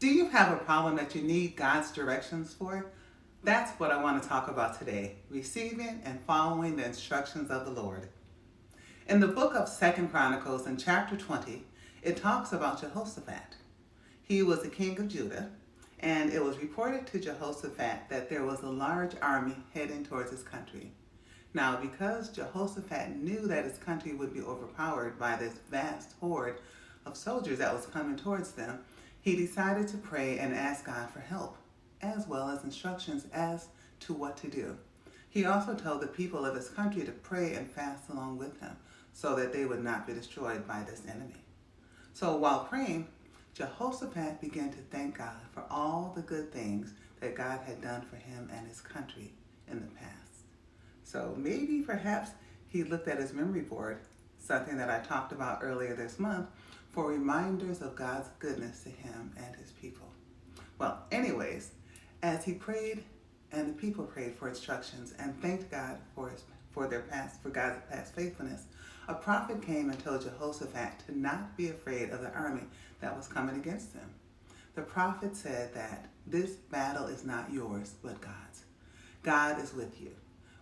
Do you have a problem that you need God's directions for? That's what I want to talk about today, receiving and following the instructions of the Lord. In the book of 2nd Chronicles in chapter 20, it talks about Jehoshaphat. He was the king of Judah, and it was reported to Jehoshaphat that there was a large army heading towards his country. Now, because Jehoshaphat knew that his country would be overpowered by this vast horde of soldiers that was coming towards them, he decided to pray and ask God for help, as well as instructions as to what to do. He also told the people of his country to pray and fast along with him so that they would not be destroyed by this enemy. So while praying, Jehoshaphat began to thank God for all the good things that God had done for him and his country in the past. So maybe perhaps he looked at his memory board, something that I talked about earlier this month, for reminders of God's goodness to him and his people. Well, anyways, as he prayed and the people prayed for instructions and thanked God for God's past faithfulness, a prophet came and told Jehoshaphat to not be afraid of the army that was coming against them. The prophet said that this battle is not yours, but God's. God is with you.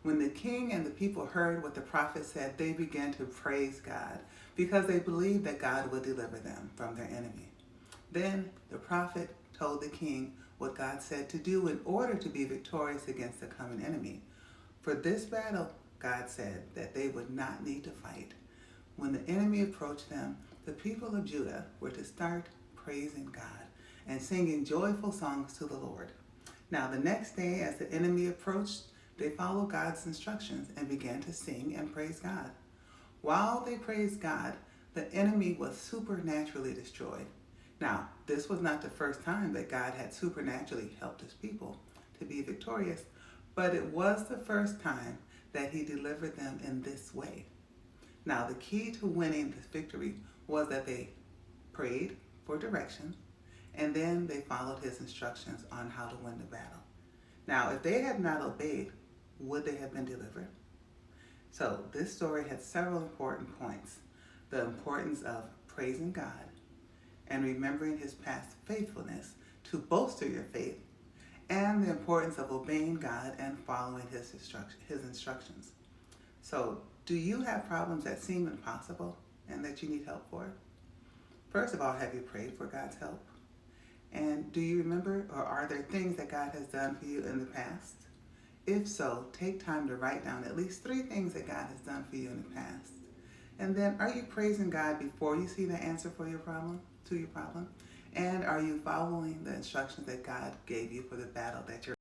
When the king and the people heard what the prophet said, they began to praise God because they believed that God would deliver them from their enemy. Then the prophet told the king what God said to do in order to be victorious against the coming enemy. For this battle, God said that they would not need to fight. When the enemy approached them, the people of Judah were to start praising God and singing joyful songs to the Lord. Now the next day, as the enemy approached, they followed God's instructions and began to sing and praise God. While they praised God, the enemy was supernaturally destroyed. Now, this was not the first time that God had supernaturally helped his people to be victorious, but it was the first time that he delivered them in this way. Now, the key to winning this victory was that they prayed for direction, and then they followed his instructions on how to win the battle. Now, if they had not obeyed, would they have been delivered? So this story had several important points. The importance of praising God and remembering his past faithfulness to bolster your faith, and the importance of obeying God and following his instructions. So do you have problems that seem impossible and that you need help for? First of all, have you prayed for God's help? And do you remember, or are there things that God has done for you in the past? If so, take time to write down at least 3 things that God has done for you in the past. And then, are you praising God before you see the answer for your problem, to your problem? And are you following the instructions that God gave you for the battle that you're